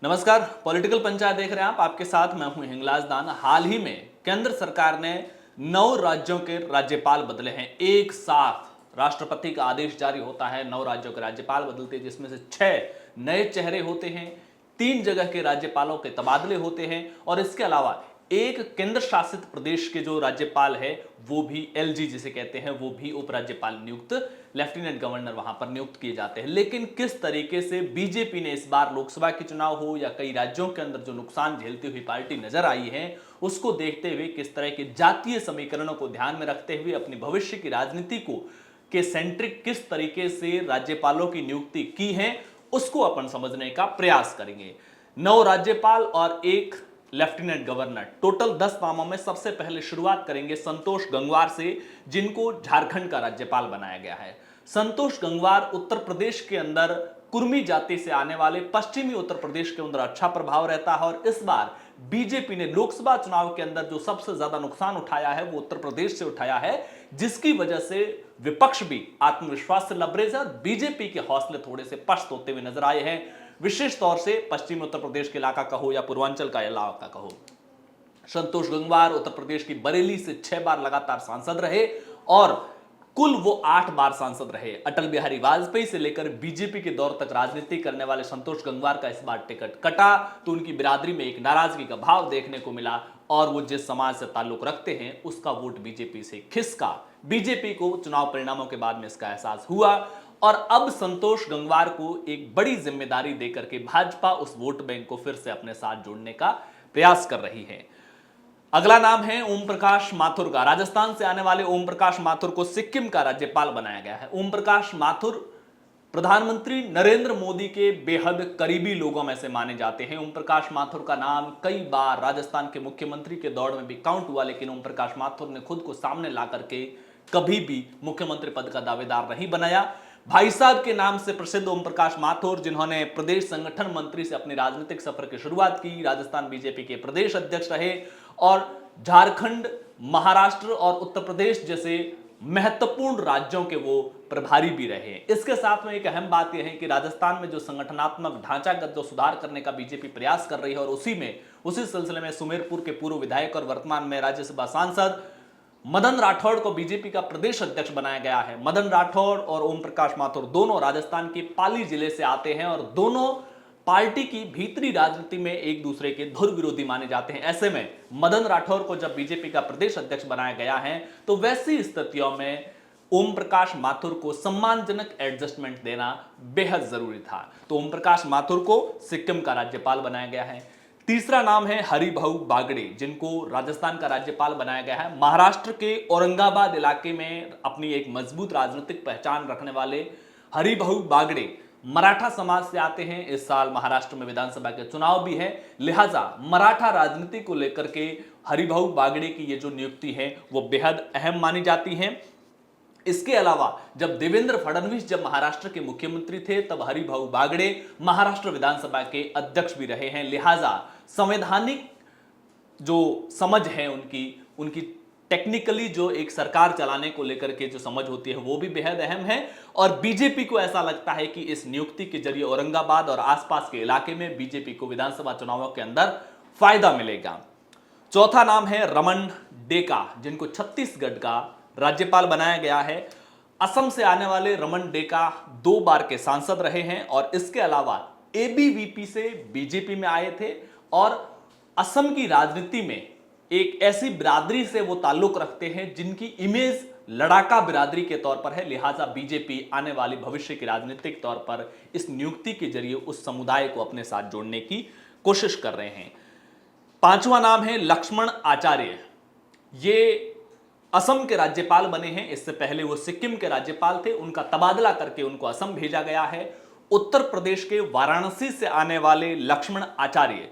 नमस्कार, पॉलिटिकल पंचायत देख रहे हैं आप। आपके साथ मैं हूं हिंगलाज दान। हाल ही में केंद्र सरकार ने 9 राज्यों के राज्यपाल बदले हैं। एक साथ राष्ट्रपति का आदेश जारी होता है, 9 राज्यों के राज्यपाल बदलते हैं, जिसमें से 6 नए चेहरे होते हैं, 3 जगह के राज्यपालों के तबादले होते हैं और इसके अलावा एक केंद्र शासित प्रदेश के जो राज्यपाल है वो भी एलजी जिसे कहते हैं, वो भी उपराज्यपाल नियुक्त, लेफ्टिनेंट गवर्नर वहां पर नियुक्त किए जाते हैं। लेकिन किस तरीके से बीजेपी ने इस बार लोकसभा के चुनाव हो या कई राज्यों के अंदर जो नुकसान झेलती हुई पार्टी नजर आई है, उसको देखते हुए किस तरह के जातीय समीकरणों को ध्यान में रखते हुए अपनी भविष्य की राजनीति को के सेंट्रिक किस तरीके से राज्यपालों की नियुक्ति की है, उसको अपन समझने का प्रयास करेंगे। 9 राज्यपाल और एक लेफ्टिनेंट गवर्नर, टोटल 10 नामों में सबसे पहले शुरुआत करेंगे संतोष गंगवार से, जिनको झारखंड का राज्यपाल बनाया गया है। संतोष गंगवार उत्तर प्रदेश के अंदर कुर्मी जाति से आने वाले, पश्चिमी उत्तर प्रदेश के अंदर अच्छा प्रभाव रहता है और इस बार बीजेपी ने लोकसभा चुनाव के अंदर जो सबसे ज्यादा नुकसान उठाया है वो उत्तर प्रदेश से उठाया है, जिसकी वजह से विपक्ष भी आत्मविश्वास से लबरेज है और बीजेपी के हौसले थोड़े से पस्त होते हुए नजर आए हैं। विशेष तौर से पश्चिमी उत्तर प्रदेश के इलाका कहो या पूर्वांचल का इलाका कहो। संतोष गंगवार उत्तर प्रदेश की बरेली से 6 बार लगातार सांसद रहे और कुल वो 8 बार सांसद रहे। अटल बिहारी वाजपेयी से लेकर बीजेपी के दौर तक राजनीति करने वाले संतोष गंगवार का इस बार टिकट कटा तो उनकी बिरादरी में एक नाराजगी का भाव देखने को मिला और वो जिस समाज से ताल्लुक रखते हैं उसका वोट बीजेपी से खिसका। बीजेपी को चुनाव परिणामों के बाद में इसका एहसास हुआ और अब संतोष गंगवार को एक बड़ी जिम्मेदारी देकर के भाजपा उस वोट बैंक को फिर से अपने साथ जोड़ने का प्रयास कर रही है। अगला नाम है ओम प्रकाश माथुर का। राजस्थान से आने वाले ओम प्रकाश माथुर को सिक्किम का राज्यपाल बनाया गया है। ओम प्रकाश माथुर प्रधानमंत्री नरेंद्र मोदी के बेहद करीबी लोगों में से माने जाते हैं। ओम प्रकाश माथुर का नाम कई बार राजस्थान के मुख्यमंत्री के दौड़ में भी काउंट हुआ, लेकिन ओम प्रकाश माथुर ने खुद को सामने ला करके कभी भी मुख्यमंत्री पद का दावेदार नहीं बनाया। भाई साहब के नाम से प्रसिद्ध ओम प्रकाश माथुर, जिन्होंने प्रदेश संगठन मंत्री से अपने राजनीतिक सफर की शुरुआत की, राजस्थान बीजेपी के प्रदेश अध्यक्ष रहे और झारखंड, महाराष्ट्र और उत्तर प्रदेश जैसे महत्वपूर्ण राज्यों के वो प्रभारी भी रहे। इसके साथ में एक अहम बात यह है कि राजस्थान में जो संगठनात्मक ढांचागत जो सुधार करने का बीजेपी प्रयास कर रही है और उसी सिलसिले में सुमेरपुर के पूर्व विधायक और वर्तमान में राज्यसभा सांसद मदन राठौड़ को बीजेपी का प्रदेश अध्यक्ष बनाया गया है। मदन राठौड़ और ओम प्रकाश माथुर दोनों राजस्थान के पाली जिले से आते हैं और दोनों पार्टी की भीतरी राजनीति में एक दूसरे के धुर विरोधी माने जाते हैं। ऐसे में मदन राठौर को जब बीजेपी का प्रदेश अध्यक्ष बनाया गया है तो वैसी स्थितियों में ओम प्रकाश माथुर को सम्मानजनक एडजस्टमेंट देना बेहद जरूरी था। तो ओम प्रकाश माथुर को सिक्किम का राज्यपाल बनाया गया है। तीसरा नाम है हरिभाऊ बागड़े, जिनको राजस्थान का राज्यपाल बनाया गया है। महाराष्ट्र के औरंगाबाद इलाके में अपनी एक मजबूत राजनीतिक पहचान रखने वाले हरिभाऊ बागड़े मराठा समाज से आते हैं। इस साल महाराष्ट्र में विधानसभा के चुनाव भी है, लिहाजा मराठा राजनीति को लेकर के हरिभाऊ बागड़े की ये जो नियुक्ति है वो बेहद अहम मानी जाती है। इसके अलावा जब देवेंद्र फडणवीस जब महाराष्ट्र के मुख्यमंत्री थे तब हरिभाऊ बागड़े महाराष्ट्र विधानसभा के अध्यक्ष भी रहे हैं। लिहाजा संवैधानिक जो समझ है उनकी टेक्निकली जो एक सरकार चलाने को लेकर के जो समझ होती है वो भी बेहद अहम है और बीजेपी को ऐसा लगता है कि इस नियुक्ति के जरिए औरंगाबाद और आसपास के इलाके में बीजेपी को विधानसभा चुनावों के अंदर फायदा मिलेगा। चौथा नाम है रमन डेका, जिनको छत्तीसगढ़ का राज्यपाल बनाया गया है। असम से आने वाले रमन डेका 2 बार के सांसद रहे हैं और इसके अलावा एबीवीपी से बीजेपी में आए थे और असम की राजनीति में एक ऐसी बिरादरी से वो ताल्लुक रखते हैं जिनकी इमेज लड़ाका बिरादरी के तौर पर है। लिहाजा बीजेपी आने वाली भविष्य की राजनीतिक तौर पर इस नियुक्ति के जरिए उस समुदाय को अपने साथ जोड़ने की कोशिश कर रहे हैं। 5वां नाम है लक्ष्मण आचार्य। ये असम के राज्यपाल बने हैं, इससे पहले वो सिक्किम के राज्यपाल थे, उनका तबादला करके उनको असम भेजा गया है। उत्तर प्रदेश के वाराणसी से आने वाले लक्ष्मण आचार्य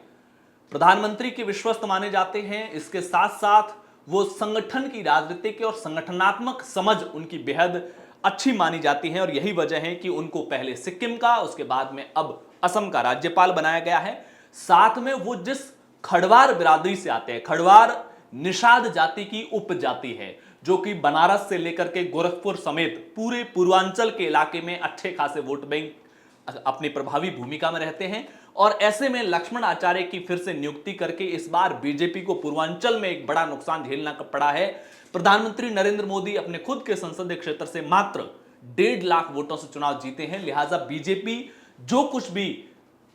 प्रधानमंत्री के विश्वस्त माने जाते हैं। इसके साथ साथ वो संगठन की राजनीति के और संगठनात्मक समझ उनकी बेहद अच्छी मानी जाती है और यही वजह है कि उनको पहले सिक्किम का, उसके बाद में अब असम का राज्यपाल बनाया गया है। साथ में वो जिस खड़वार बिरादरी से आते हैं, खड़वार निषाद जाति की उपजाति है जो कि बनारस से लेकर के गोरखपुर समेत पूरे पूर्वांचल के इलाके में अच्छे खासे वोट बैंक अपनी प्रभावी भूमिका में रहते हैं। और ऐसे में लक्ष्मण आचार्य की फिर से नियुक्ति करके इस बार बीजेपी को पूर्वांचल में एक बड़ा नुकसान झेलना पड़ा है। प्रधानमंत्री नरेंद्र मोदी अपने खुद के संसदीय क्षेत्र से मात्र 1.5 लाख वोटों से चुनाव जीते हैं। लिहाजा बीजेपी जो कुछ भी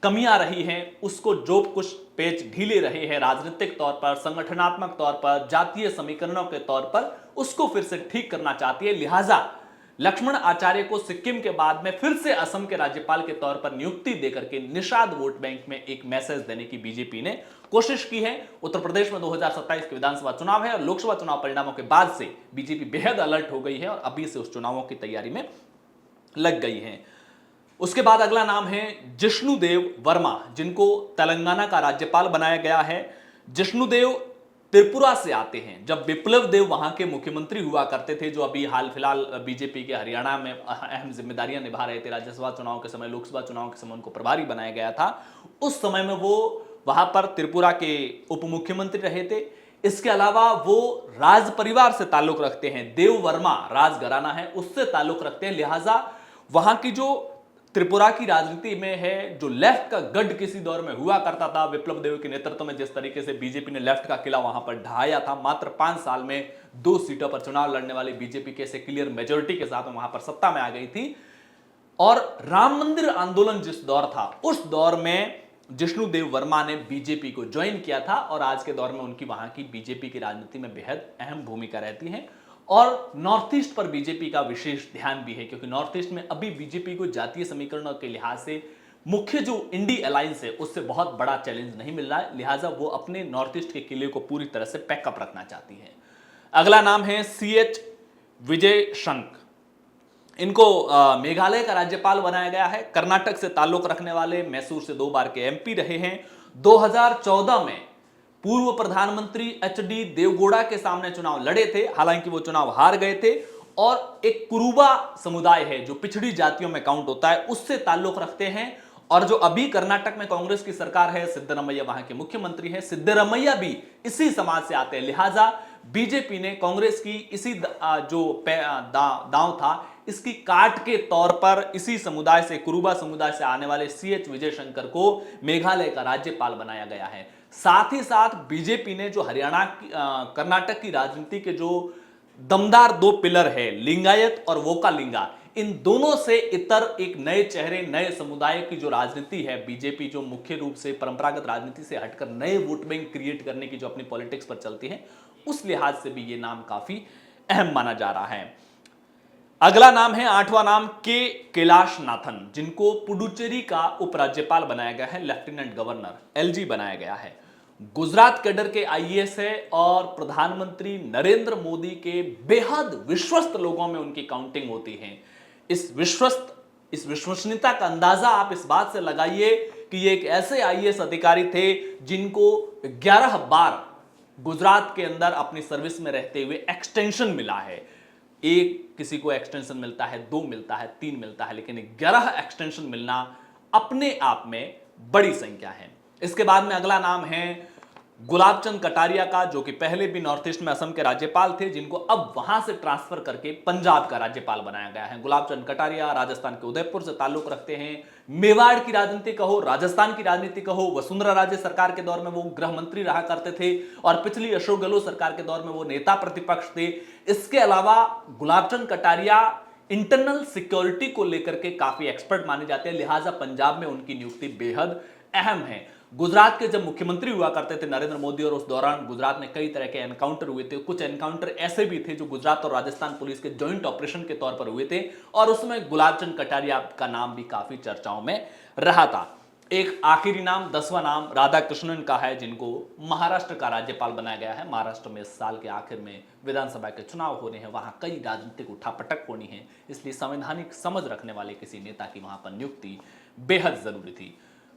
कमियां रही हैं, उसको जो कुछ पेच ढीले रहे हैं राजनीतिक तौर पर, संगठनात्मक तौर पर, जातीय समीकरणों के तौर पर, उसको फिर से ठीक करना चाहती है। लिहाजा लक्ष्मण आचार्य को सिक्किम के बाद में फिर से असम के राज्यपाल के तौर पर नियुक्ति देकर के निषाद वोट बैंक में एक मैसेज देने की बीजेपी ने कोशिश की है। उत्तर प्रदेश में 2027 के विधानसभा चुनाव है और लोकसभा चुनाव परिणामों के बाद से बीजेपी बेहद अलर्ट हो गई है और अभी से उस चुनावों की तैयारी में लग गई है। उसके बाद अगला नाम है जिष्णुदेव वर्मा, जिनको तेलंगाना का राज्यपाल बनाया गया है। जिष्णुदेव त्रिपुरा से आते हैं। जब विप्लव देव वहां के मुख्यमंत्री हुआ करते थे, जो अभी हाल फिलहाल बीजेपी के हरियाणा में अहम जिम्मेदारियां निभा रहे थे, राज्यसभा चुनाव के समय, लोकसभा चुनाव के समय उनको प्रभारी बनाया गया था। उस समय में वो वहां पर त्रिपुरा के उप मुख्यमंत्री रहे थे। इसके अलावा वो राज परिवार से ताल्लुक रखते हैं, देव वर्मा राजघराना है उससे ताल्लुक रखते हैं। लिहाजा वहां की जो त्रिपुरा की राजनीति में है, जो लेफ्ट का गढ़ किसी दौर में हुआ करता था, विप्लव देव के नेतृत्व में जिस तरीके से बीजेपी ने लेफ्ट का किला वहां पर ढहाया था, मात्र 5 साल में 2 सीटों पर चुनाव लड़ने वाली बीजेपी कैसे क्लियर मेजोरिटी के साथ वहां पर सत्ता में आ गई थी। और राम मंदिर आंदोलन जिस दौर था, उस दौर में जिष्णुदेव वर्मा ने बीजेपी को ज्वाइन किया था और आज के दौर में उनकी वहां की बीजेपी की राजनीति में बेहद अहम भूमिका रहती है। और नॉर्थ ईस्ट पर बीजेपी का विशेष ध्यान भी है, क्योंकि नॉर्थ ईस्ट में अभी बीजेपी को जातीय समीकरणों के लिहाज से मुख्य जो इंडी अलायंस है उससे बहुत बड़ा चैलेंज नहीं मिल रहा है। लिहाजा वो अपने नॉर्थ ईस्ट के किले को पूरी तरह से पैकअप रखना चाहती है। अगला नाम है CH विजय शंक। इनको मेघालय का राज्यपाल बनाया गया है। कर्नाटक से ताल्लुक रखने वाले, मैसूर से 2 बार के MP रहे हैं। 2014 में पूर्व प्रधानमंत्री HD देवगौड़ा के सामने चुनाव लड़े थे, हालांकि वो चुनाव हार गए थे। और एक कुरुबा समुदाय है जो पिछड़ी जातियों में काउंट होता है, उससे ताल्लुक रखते हैं। और जो अभी कर्नाटक में कांग्रेस की सरकार है, सिद्धरमैया वहां के मुख्यमंत्री हैं, सिद्धरमैया भी इसी समाज से आते हैं। लिहाजा बीजेपी ने कांग्रेस की इसी जो दांव था, इसकी काट के तौर पर इसी समुदाय से, कुरुबा समुदाय से आने वाले CH विजय शंकर को मेघालय का राज्यपाल बनाया गया है। साथ ही साथ बीजेपी ने जो हरियाणा कर्नाटक की राजनीति के जो दमदार 2 पिलर है, लिंगायत और वोकालिंगा, इन दोनों से इतर एक नए चेहरे, नए समुदाय की जो राजनीति है, बीजेपी जो मुख्य रूप से परंपरागत राजनीति से हटकर नए वोट बैंक क्रिएट करने की जो अपनी पॉलिटिक्स पर चलती है, उस लिहाज से भी ये नाम काफी अहम माना जा रहा है। अगला नाम है 8वां नाम कैलाश नाथन, जिनको पुडुचेरी का उपराज्यपाल बनाया गया है, लेफ्टिनेंट गवर्नर LG बनाया गया है। गुजरात कैडर के IAS है और प्रधानमंत्री नरेंद्र मोदी के बेहद विश्वस्त लोगों में उनकी काउंटिंग होती है। इस विश्वसनीयता का अंदाजा आप इस बात से लगाइए कि ये एक ऐसे IAS अधिकारी थे जिनको 11 बार गुजरात के अंदर अपनी सर्विस में रहते हुए एक्सटेंशन मिला है। एक किसी को एक्सटेंशन मिलता है, 2 मिलता है, 3 मिलता है, लेकिन 11 एक्सटेंशन मिलना अपने आप में बड़ी संख्या है। इसके बाद में अगला नाम है गुलाब चंद कटारिया का, जो कि पहले भी नॉर्थ ईस्ट में असम के राज्यपाल थे, जिनको अब वहां से ट्रांसफर करके पंजाब का राज्यपाल बनाया गया है। गुलाब चंद कटारिया राजस्थान के उदयपुर से ताल्लुक रखते हैं। मेवाड़ की राजनीति कहो, राजस्थान की राजनीति कहो, वसुंधरा राजे सरकार के दौर में वो गृह मंत्री रहा करते थे और पिछली अशोक गहलोत सरकार के दौर में वो नेता प्रतिपक्ष थे। इसके अलावा गुलाब चंद कटारिया इंटरनल सिक्योरिटी को लेकर के काफी एक्सपर्ट माने जाते हैं। लिहाजा पंजाब में उनकी नियुक्ति बेहद अहम है। गुजरात के जब मुख्यमंत्री हुआ करते थे नरेंद्र मोदी, और उस दौरान गुजरात में कई तरह के एनकाउंटर हुए थे। कुछ एनकाउंटर ऐसे भी थे जो गुजरात और राजस्थान पुलिस के जॉइंट ऑपरेशन के तौर पर हुए थे, और उसमें गुलाब चंद कटारिया का नाम भी काफी चर्चाओं में रहा था। एक आखिरी नाम, 10वां नाम राधाकृष्णन का है, जिनको महाराष्ट्र का राज्यपाल बनाया गया है। महाराष्ट्र में इस साल के आखिर में विधानसभा के चुनाव होने हैं, वहां कई राजनीतिक उठापटक होनी है, इसलिए संवैधानिक समझ रखने वाले किसी नेता की वहां पर नियुक्ति बेहद जरूरी थी।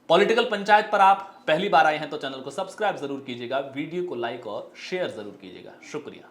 पॉलिटिकल पंचायत पर आप पहली बार आए हैं तो चैनल को सब्सक्राइब जरूर कीजिएगा, वीडियो को लाइक और शेयर जरूर कीजिएगा। शुक्रिया।